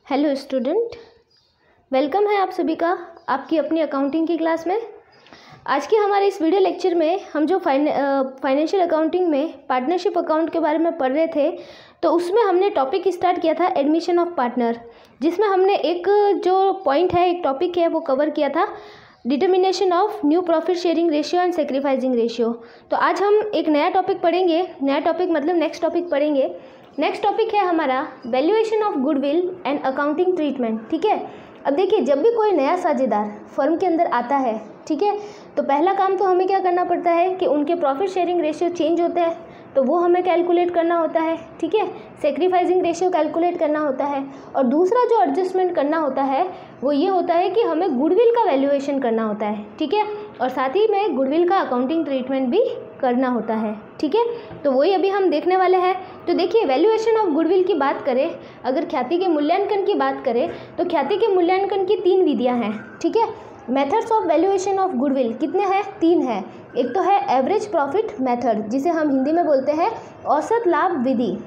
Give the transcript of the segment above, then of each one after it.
Hello student, welcome है आप सभी का आपकी अपनी अकाउंटिंग की क्लास में। आज के हमारे इस वीडियो लेक्चर में हम जो फाइनेंशियल अकाउंटिंग में पार्टनरशिप अकाउंट के बारे में पढ़ रहे थे, तो उसमें हमने टॉपिक स्टार्ट किया था एडमिशन ऑफ पार्टनर, जिसमें हमने एक जो पॉइंट है, एक टॉपिक है, वो कवर किया था determination of new profit sharing ratio and sacrificing ratio. तो आज हम एक नया टॉपिक पढ़ेंगे, नया टॉपिक मतलब नेक्स्ट टॉपिक पढ़ेंगे। नेक्स्ट टॉपिक है हमारा valuation of goodwill and accounting treatment. ठीक है, अब देखिए, जब भी कोई नया साझेदार फर्म के अंदर आता है, ठीक है, तो पहला काम तो हमें क्या करना पड़ता है कि उनके प्रॉफिट शेयरिंग रेशियो चेंज होते हैं, तो वो हमें कैलकुलेट करना होता है। ठीक है, सेक्रीफाइसिंग रेशियो कैलकुलेट करना होता है, और दूसरा जो एडजस्टमेंट करना होता है वो ये होता है कि हमें गुडविल का वैल्यूएशन करना होता है। ठीक है, और साथ ही में गुडविल का अकाउंटिंग ट्रीटमेंट भी करना होता है। ठीक है, तो वही अभी हम देखने वाले हैं। तो देखिए, वैल्यूएशन ऑफ गुडविल की बात करें, अगर ख्याति के मूल्यांकन की बात करें, तो ख्याति के मूल्यांकन की 3 विधियां हैं। ठीक है, methods of valuation of goodwill कितने हैं? 3 है। एक तो है एवरेज प्रॉफिट मेथड, जिसे हम हिंदी में बोलते हैं औसत लाभ विधि।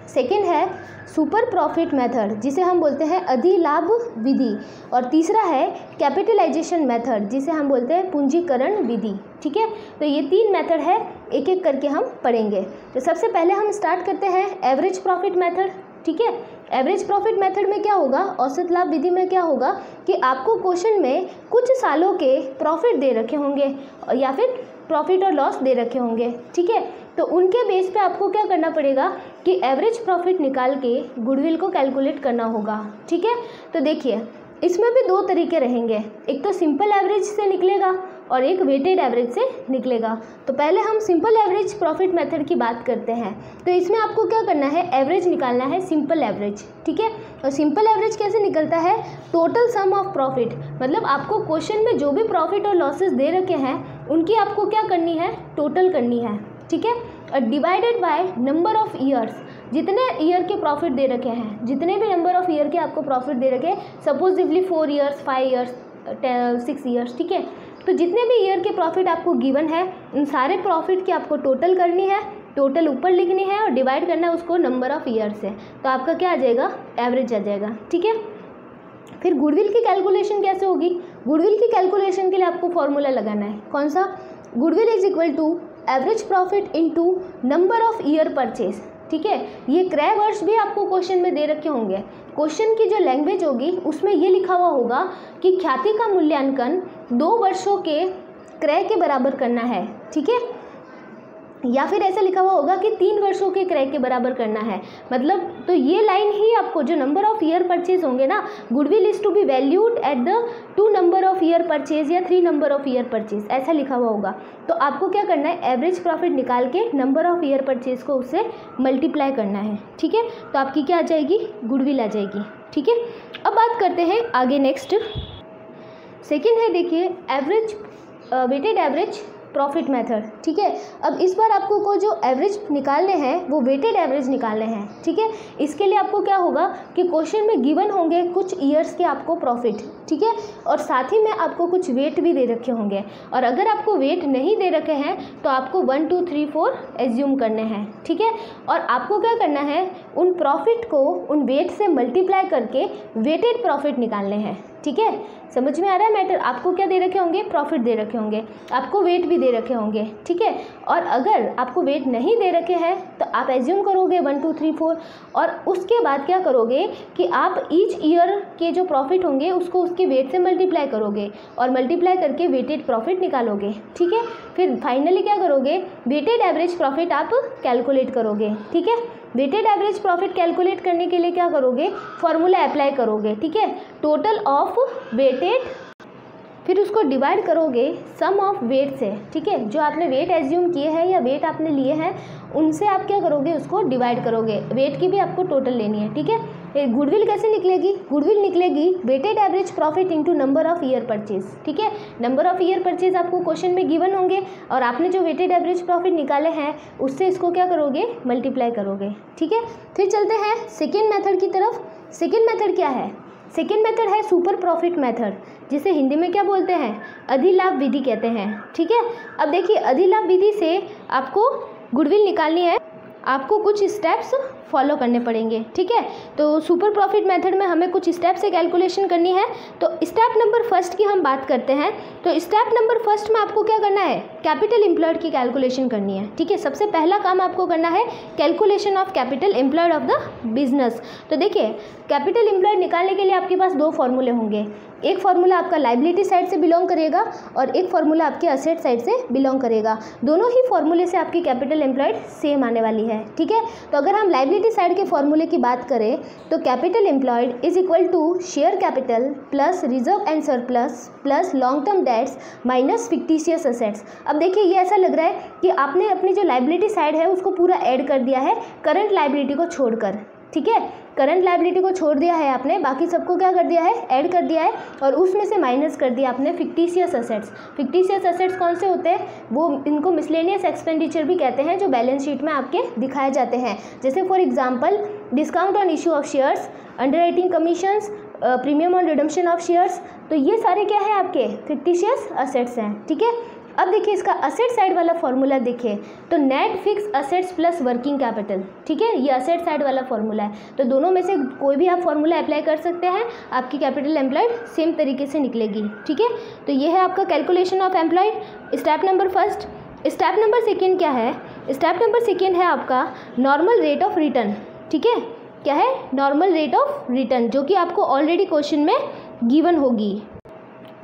सेकेंड है सुपर प्रॉफिट मेथड, जिसे हम बोलते हैं अधिलाभ विधि। और तीसरा है कैपिटलाइजेशन मेथड, जिसे हम बोलते हैं पूंजीकरण विधि। ठीक है, तो ये 3 मेथड है, एक एक करके हम पढ़ेंगे। तो सबसे पहले हम स्टार्ट करते हैं एवरेज प्रॉफिट मेथड। ठीक है, एवरेज प्रॉफिट मेथड में क्या होगा, औसत लाभ विधि में क्या होगा कि आपको क्वेश्चन में कुछ सालों के प्रॉफिट दे रखे होंगे या फिर प्रॉफिट और लॉस दे रखे होंगे। ठीक है, तो उनके बेस पे आपको क्या करना पड़ेगा कि एवरेज प्रॉफिट निकाल के गुडविल को कैलकुलेट करना होगा। ठीक है, तो देखिए, इसमें भी 2 तरीके रहेंगे, एक तो सिंपल एवरेज से निकलेगा और एक वेटेड एवरेज से निकलेगा। तो पहले हम सिंपल एवरेज प्रॉफिट मेथड की बात करते हैं। तो इसमें आपको क्या करना है, एवरेज निकालना है, सिंपल एवरेज। ठीक है, और सिंपल एवरेज कैसे निकलता है, टोटल सम ऑफ प्रॉफिट, मतलब आपको क्वेश्चन में जो भी प्रॉफिट और लॉसेस दे रखे हैं उनकी आपको क्या करनी है, टोटल करनी है। ठीक है, और divided by number of years, जितने ईयर के प्रॉफिट दे रखे हैं, जितने भी नंबर ऑफ ईयर के आपको प्रॉफिट दे रखे हैं, सपोजिवली 4 ईयर्स, 5 ईयर्स, 6 ईयर्स। ठीक है, तो जितने भी ईयर के प्रॉफिट आपको गिवन है, उन सारे प्रॉफिट की आपको टोटल करनी है, टोटल ऊपर लिखनी है और डिवाइड करना है उसको नंबर ऑफ ईयर से, तो आपका क्या आ जाएगा, एवरेज आ जाएगा। ठीक है, फिर गुडविल की कैलकुलेशन कैसे होगी, गुडविल की कैलकुलेशन के लिए आपको फॉर्मूला लगाना है, कौन सा, goodwill is equal to average profit into number of year purchase. ठीक है, ये क्रय वर्ष भी आपको क्वेश्चन में दे रखे होंगे। क्वेश्चन की जो लैंग्वेज होगी उसमें ये लिखा हुआ होगा कि ख्याति का मूल्यांकन 2 वर्षों के क्रय के बराबर करना है। ठीक है, या फिर ऐसा लिखा हुआ होगा कि 3 वर्षों के क्रय के बराबर करना है, मतलब तो ये लाइन ही आपको, जो नंबर ऑफ ईयर परचेज होंगे ना, goodwill is to be valued at the 2 number of year purchase या 3 नंबर ऑफ ईयर परचेज, ऐसा लिखा हुआ होगा। तो आपको क्या करना है, एवरेज प्रॉफिट निकाल के नंबर ऑफ ईयर परचेज को उससे मल्टीप्लाई करना है। ठीक है, तो आपकी क्या आ जाएगी, गुडविल आ जाएगी। ठीक है, अब बात करते हैं आगे, नेक्स्ट सेकेंड है, देखिए average weighted average profit method. ठीक है, अब इस बार आपको को जो एवरेज निकालने हैं वो वेटेड एवरेज निकालने हैं। ठीक है, इसके लिए आपको क्या होगा कि क्वेश्चन में गिवन होंगे कुछ ईयर्स के आपको प्रॉफिट। ठीक है, और साथ ही में आपको कुछ वेट भी दे रखे होंगे, और अगर आपको वेट नहीं दे रखे हैं तो आपको 1 2 3 4 एज्यूम करने हैं। ठीक है, और आपको क्या करना है, उन प्रॉफिट को उन वेट से मल्टीप्लाई करके वेटेड प्रॉफिट निकालने हैं। ठीक है, समझ में आ रहा है मैटर, आपको क्या दे रखे होंगे, प्रॉफिट दे रखे होंगे, आपको वेट भी दे रखे होंगे। ठीक है, और अगर आपको वेट नहीं दे रखे हैं तो आप एज्यूम करोगे 1 2 3 4, और उसके बाद क्या करोगे कि आप ईच ईयर के जो प्रॉफिट होंगे उसको उसके वेट से मल्टीप्लाई करोगे और मल्टीप्लाई करके वेटेड प्रॉफिट निकालोगे। ठीक है, फिर फाइनली क्या करोगे, वेटेड एवरेज प्रॉफिट आप कैलकुलेट करोगे। ठीक है, वेटेड एवरेज प्रॉफिट कैलकुलेट करने के लिए क्या करोगे, फॉर्मूला अप्लाई करोगे। ठीक है, टोटल ऑफ वेटेड, फिर उसको डिवाइड करोगे सम ऑफ वेट से। ठीक है, जो आपने वेट एज्यूम किए हैं या वेट आपने लिए हैं उनसे आप क्या करोगे, उसको डिवाइड करोगे, वेट की भी आपको टोटल लेनी है। ठीक है, फिर गुडविल कैसे निकलेगी, गुडविल निकलेगी weighted average profit into number of year purchase. ठीक है, नंबर ऑफ ईयर परचेज आपको क्वेश्चन में गिवन होंगे और आपने जो वेटेड एवरेज प्रॉफिट निकाले हैं उससे इसको क्या करोगे, मल्टीप्लाई करोगे। ठीक है, फिर चलते हैं सेकेंड मेथड की तरफ। सेकेंड मेथड क्या है, सेकेंड मेथड है सुपर प्रॉफिट मेथड, जिसे हिंदी में क्या बोलते हैं, अधिलाभ विधि कहते हैं। ठीक है, अब देखिए, अधिलाभ विधि से आपको गुडविल निकालनी है, आपको कुछ स्टेप्स फॉलो करने पड़ेंगे। ठीक है, तो सुपर प्रॉफिट मेथड में हमें कुछ स्टेप से कैलकुलेशन करनी है। तो स्टेप नंबर फर्स्ट की हम बात करते हैं। तो स्टेप नंबर फर्स्ट में आपको क्या करना है, कैपिटल एम्प्लॉयड की कैलकुलेशन करनी है। ठीक है, सबसे पहला काम आपको करना है calculation of capital employed of the business. तो देखिए, कैपिटल एम्प्लॉयड निकालने के लिए आपके पास दो फॉर्मूले होंगे। एक फार्मूला आपका लाइबिलिटी साइड से बिलोंग करेगा और एक फार्मूला आपके असेट साइड से बिलोंग करेगा। दोनों ही फार्मूले से आपकी कैपिटल एम्प्लॉयड सेम आने वाली है। ठीक है, तो अगर हम लाइबिलिटी साइड के फार्मूले की बात करें तो capital employed is equal to share capital plus reserve and surplus plus long term debts minus fictitious assets. अब देखिए, ये ऐसा लग रहा है कि आपने अपनी जो लाइबिलिटी साइड है उसको पूरा ऐड कर दिया है करंट लाइबिलिटी को छोड़कर। ठीक है, करंट लाइबिलिटी को छोड़ दिया है आपने, बाकी सबको क्या कर दिया है, ऐड कर दिया है और उसमें से माइनस कर दिया आपने फिक्टिशियस असेट्स। फिक्टिशियस असेट्स कौन से होते हैं, वो इनको मिसलेनियस एक्सपेंडिचर भी कहते हैं, जो बैलेंस शीट में आपके दिखाए जाते हैं। जैसे for example discount on issue of shares, underwriting commissions, premium on redemption of shares. तो ये सारे क्या है, आपके फिक्टिशियस असेट्स हैं। ठीक है, अब देखिए इसका असेट साइड वाला फॉर्मूला देखिए, तो net fix assets plus working capital. ठीक है, ये असेट साइड वाला फॉर्मूला है। तो दोनों में से कोई भी आप फॉर्मूला अप्लाई कर सकते हैं, आपकी कैपिटल एम्प्लॉयड सेम तरीके से निकलेगी। ठीक है, तो ये है आपका calculation of employed, step number first. Step number second क्या है, स्टेप नंबर सेकेंड है आपका नॉर्मल रेट ऑफ रिटर्न। ठीक है, क्या है, नॉर्मल रेट ऑफ रिटर्न, जो कि आपको ऑलरेडी क्वेश्चन में गिवन होगी।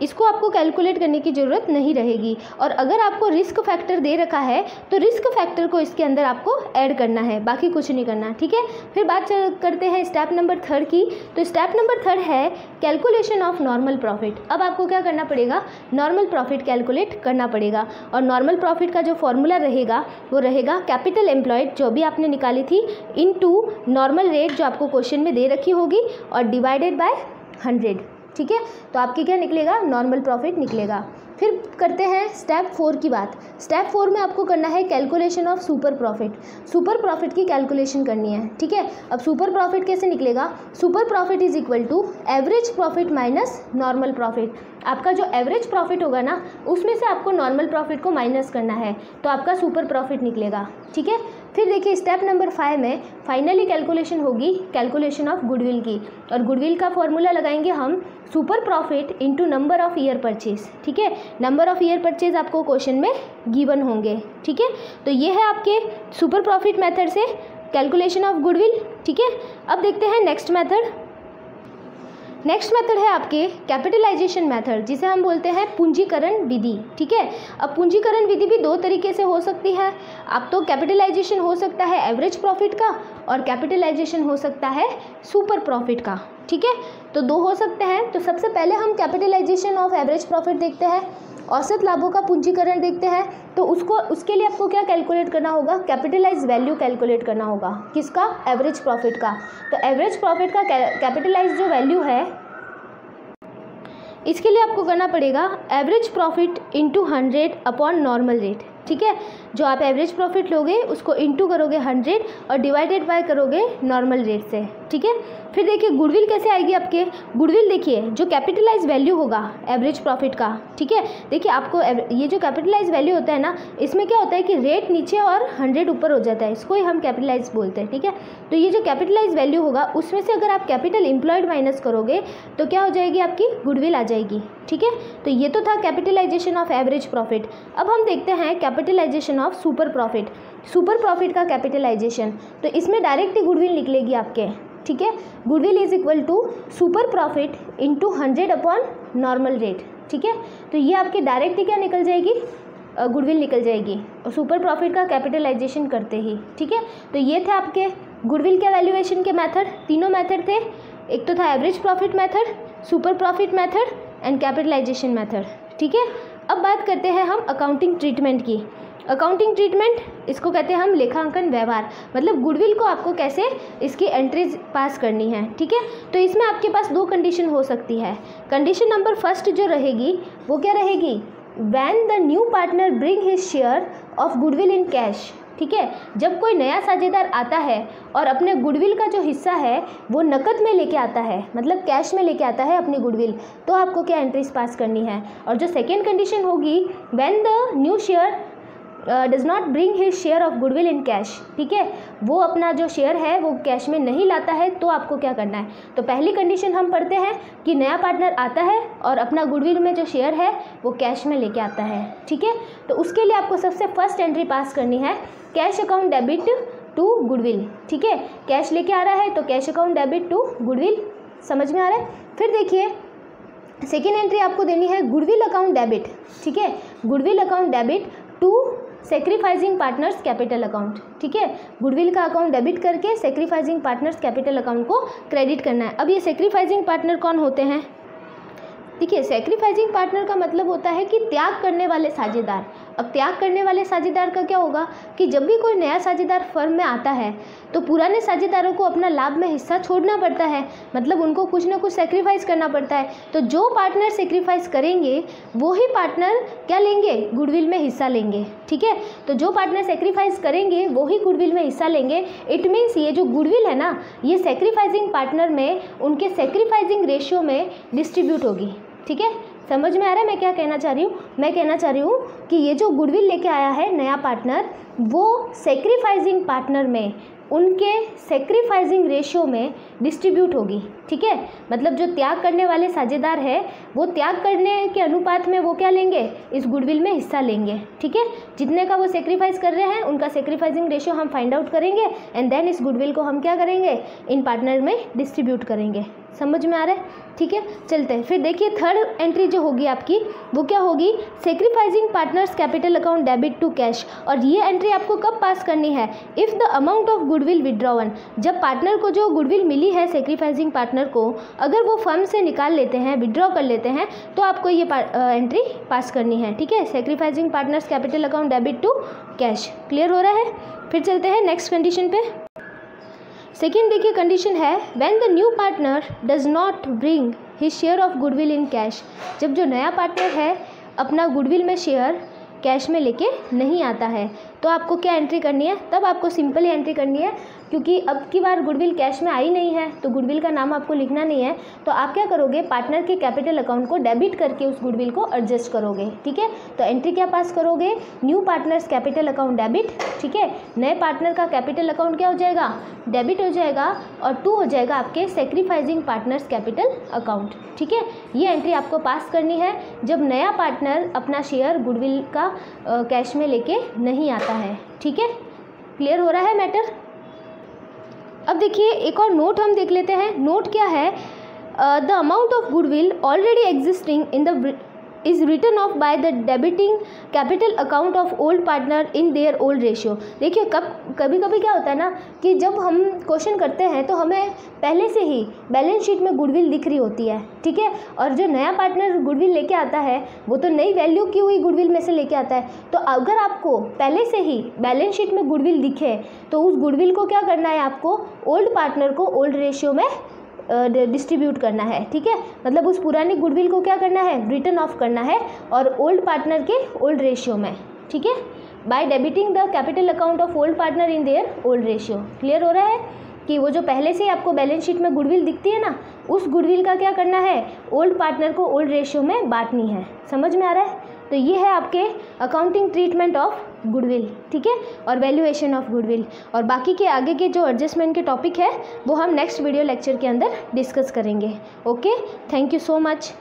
इसको आपको कैलकुलेट करने की ज़रूरत नहीं रहेगी। और अगर आपको रिस्क फैक्टर दे रखा है तो रिस्क फैक्टर को इसके अंदर आपको ऐड करना है, बाकी कुछ नहीं करना। ठीक है, फिर बात करते हैं स्टेप नंबर थर्ड की। तो स्टेप नंबर थर्ड है कैलकुलेशन ऑफ नॉर्मल प्रॉफिट। अब आपको क्या करना पड़ेगा, नॉर्मल प्रॉफिट कैलकुलेट करना पड़ेगा। और नॉर्मल प्रॉफिट का जो फॉर्मूला रहेगा वो रहेगा कैपिटल एम्प्लॉयड जो भी आपने निकाली थी इनटू नॉर्मल रेट जो आपको क्वेश्चन में दे रखी होगी और डिवाइडेड बाय 100। ठीक है, तो आपके क्या निकलेगा, नॉर्मल प्रॉफिट निकलेगा। फिर करते हैं स्टेप 4 की बात। स्टेप 4 में आपको करना है calculation of super profit. Super profit की कैलकुलेशन करनी है। ठीक है, अब सुपर प्रॉफिट कैसे निकलेगा, super profit is equal to average profit minus normal profit. आपका जो एवरेज प्रॉफिट होगा ना, उसमें से आपको नॉर्मल प्रॉफिट को माइनस करना है, तो आपका सुपर प्रॉफिट निकलेगा। ठीक है, फिर देखिए स्टेप नंबर 5 में फाइनली कैलकुलेशन होगी कैलकुलेशन ऑफ गुडविल की। और गुडविल का फॉर्मूला लगाएंगे हम super profit into number of year purchase. ठीक है, नंबर ऑफ ईयर परचेज आपको क्वेश्चन में गिवन होंगे। ठीक है, तो ये है आपके सुपर प्रॉफिट मेथड से कैलकुलेशन ऑफ गुडविल। ठीक है, अब देखते हैं नेक्स्ट मेथड। नेक्स्ट मेथड है आपके कैपिटलाइजेशन मेथड, जिसे हम बोलते हैं पूंजीकरण विधि। ठीक है, अब पूंजीकरण विधि भी दो तरीके से हो सकती है। अब तो कैपिटलाइजेशन हो सकता है एवरेज प्रॉफिट का और कैपिटलाइजेशन हो सकता है सुपर प्रॉफिट का। ठीक है, तो दो हो सकते हैं। तो सबसे पहले हम कैपिटलाइजेशन ऑफ एवरेज प्रॉफिट देखते हैं, औसत लाभों का पूंजीकरण देखते हैं। तो उसके लिए आपको क्या कैलकुलेट करना होगा, कैपिटलाइज वैल्यू कैलकुलेट करना होगा। किसका, एवरेज प्रॉफिट का। तो एवरेज प्रॉफिट का कैपिटलाइज जो वैल्यू है, इसके लिए आपको करना पड़ेगा average profit into 100 upon normal rate. ठीक है, जो आप एवरेज प्रॉफिट लोगे उसको इंटू करोगे 100 और डिवाइडेड बाय करोगे नॉर्मल रेट से। ठीक है, फिर देखिए गुडविल कैसे आएगी आपके, गुडविल देखिए जो कैपिटलाइज वैल्यू होगा एवरेज प्रॉफिट का। ठीक है, देखिए आपको ये जो कैपिटलाइज वैल्यू होता है ना, इसमें क्या होता है कि रेट नीचे और 100 ऊपर हो जाता है, इसको ही हम कैपिटलाइज बोलते हैं। ठीक है, तो ये जो कैपिटलाइज वैल्यू होगा उसमें से अगर आप कैपिटल एम्प्लॉयड माइनस करोगे तो क्या हो जाएगी, आपकी गुडविल आ जाएगी। ठीक है, तो ये तो था कैपिटलाइजेशन ऑफ एवरेज प्रॉफिट। अब हम देखते हैं capitalisation of super profit. Super profit का कैपिटलाइजेशन, तो इसमें डायरेक्ट ही गुडविल निकलेगी आपके। ठीक है, goodwill is equal to super profit into 100 upon normal rate. ठीक है, तो ये आपके डायरेक्ट ही क्या निकल जाएगी, गुडविल निकल जाएगी और सुपर प्रॉफिट का कैपिटलाइजेशन करते ही। ठीक है, तो ये थे आपके गुडविल के वैल्यूएशन के मेथड। तीनों मेथड थे, एक तो था average profit method, super profit method and capitalisation method. ठीक है, अब बात करते हैं हम अकाउंटिंग ट्रीटमेंट की। अकाउंटिंग ट्रीटमेंट, इसको कहते हैं हम लेखांकन व्यवहार, मतलब गुडविल को आपको कैसे इसकी एंट्रीज पास करनी है। ठीक है, तो इसमें आपके पास दो कंडीशन हो सकती है। कंडीशन नंबर फर्स्ट जो रहेगी वो क्या रहेगी, when the new partner bring his share of goodwill in cash. ठीक है, जब कोई नया साझेदार आता है और अपने गुडविल का जो हिस्सा है वो नकद में लेके आता है, मतलब कैश में लेके आता है अपनी गुडविल, तो आपको क्या एंट्रीज पास करनी है। और जो सेकेंड कंडीशन होगी, when the new share does not bring his share of goodwill in cash, ठीक है, वो अपना जो शेयर है वो कैश में नहीं लाता है, तो आपको क्या करना है। तो पहली कंडीशन हम पढ़ते हैं कि नया पार्टनर आता है और अपना गुडविल में जो शेयर है वो कैश में लेके आता है, ठीक है। तो उसके लिए आपको सबसे फर्स्ट एंट्री पास करनी है cash account debit to goodwill, ठीक है। कैश लेके आ रहा है तो cash account debit to goodwill, समझ में आ रहा है। फिर देखिए सेकेंड एंट्री आपको देनी है गुडविल अकाउंट डेबिट, ठीक है, goodwill account debit to sacrificing partners capital account, ठीक है। गुडविल का अकाउंट डेबिट करके सेक्रीफाइसिंग पार्टनर्स कैपिटल अकाउंट को क्रेडिट करना है। अब ये सेक्रीफाइसिंग पार्टनर कौन होते हैं, देखिए सेक्रीफाइसिंग पार्टनर का मतलब होता है कि त्याग करने वाले साझेदार। अब त्याग करने वाले साझेदार का क्या होगा कि जब भी कोई नया साझेदार फर्म में आता है तो पुराने साझेदारों को अपना लाभ में हिस्सा छोड़ना पड़ता है, मतलब उनको कुछ ना कुछ सेक्रीफाइस करना पड़ता है। तो जो पार्टनर सेक्रीफाइस करेंगे वो ही पार्टनर क्या लेंगे, गुडविल में हिस्सा लेंगे, ठीक है। तो जो पार्टनर सेक्रीफाइस करेंगे वो ही गुडविल में हिस्सा लेंगे। इट मीन्स ये जो गुडविल है ना, ये सेक्रीफाइसिंग पार्टनर में उनके सेक्रीफाइसिंग रेशियो में डिस्ट्रीब्यूट होगी, ठीक है। समझ में आ रहा है मैं क्या कहना चाह रही हूँ। मैं कहना चाह रही हूँ कि ये जो गुडविल लेके आया है नया पार्टनर, वो सेक्रीफाइसिंग पार्टनर में उनके सेक्रीफाइसिंग रेशियो में डिस्ट्रीब्यूट होगी, ठीक है। मतलब जो त्याग करने वाले साझेदार है वो त्याग करने के अनुपात में वो क्या लेंगे, इस गुडविल में हिस्सा लेंगे, ठीक है। जितने का वो सेक्रीफाइस कर रहे हैं उनका सेक्रीफाइसिंग रेशियो हम फाइंड आउट करेंगे एंड देन इस गुडविल को हम क्या करेंगे, इन पार्टनर में डिस्ट्रीब्यूट करेंगे। समझ में आ रहा है, ठीक है। चलते हैं फिर देखिए थर्ड एंट्री जो होगी आपकी वो क्या होगी, sacrificing partners capital account debit to cash. और ये एंट्री आपको कब पास करनी है, if the amount of goodwill withdrawn, जब पार्टनर को जो गुडविल मिली है सेक्रीफाइसिंग पार्टनर को अगर वो फर्म से निकाल लेते हैं, विड्रॉ कर लेते हैं, तो आपको ये एंट्री पास करनी है, ठीक है। Sacrificing partners capital account debit to cash, clear हो रहा है। फिर चलते हैं नेक्स्ट कंडीशन पे। सेकेंड देखिए कंडीशन है when the new partner does not bring his share of goodwill in cash, जब जो नया पार्टनर है अपना गुडविल में शेयर कैश में लेके नहीं आता है, तो आपको क्या एंट्री करनी है, तब आपको सिंपल ही एंट्री करनी है, क्योंकि अब की बार गुडविल कैश में आई नहीं है तो गुडविल का नाम आपको लिखना नहीं है। तो आप क्या करोगे, पार्टनर के कैपिटल अकाउंट को डेबिट करके उस गुडविल को एडजस्ट करोगे, ठीक है। तो एंट्री क्या पास करोगे, new partners capital account debit, ठीक है। नए पार्टनर का कैपिटल अकाउंट क्या हो जाएगा, डेबिट हो जाएगा, और 2 हो जाएगा आपके सेक्रीफाइसिंग पार्टनर्स कैपिटल अकाउंट, ठीक है। ये एंट्री आपको पास करनी है जब नया पार्टनर अपना शेयर गुडविल का कैश में लेके नहीं आता है, ठीक है। क्लियर हो रहा है मैटर। अब देखिए एक और नोट हम देख लेते हैं। नोट क्या है, the amount of goodwill already existing in the is written off by the debiting capital account of old partner in their old ratio. देखिए कभी कभी क्या होता है ना कि जब हम क्वेश्चन करते हैं तो हमें पहले से ही बैलेंस शीट में गुडविल दिख रही होती है, ठीक है। और जो नया पार्टनर गुडविल लेके आता है वो तो नई वैल्यू की हुई गुडविल में से लेके आता है। तो अगर आपको पहले से ही बैलेंस शीट में गुडविल दिखे तो उस गुडविल को क्या करना है, आपको ओल्ड पार्टनर को ओल्ड रेशियो में डिस्ट्रीब्यूट करना है, ठीक है। मतलब उस पुरानी गुडविल को क्या करना है, रिटर्न ऑफ करना है और ओल्ड पार्टनर के ओल्ड रेशियो में, ठीक है, by debiting the capital account of old partner in their old ratio. Clear हो रहा है कि वो जो पहले से ही आपको बैलेंस शीट में गुडविल दिखती है ना, उस गुडविल का क्या करना है, ओल्ड पार्टनर को ओल्ड रेशियो में बांटनी है। समझ में आ रहा है। तो ये है आपके अकाउंटिंग ट्रीटमेंट ऑफ गुडविल, ठीक है, और वैल्यूएशन ऑफ गुडविल। और बाकी के आगे के जो एडजस्टमेंट के टॉपिक है वो हम नेक्स्ट वीडियो लेक्चर के अंदर डिस्कस करेंगे। Okay, thank you so much.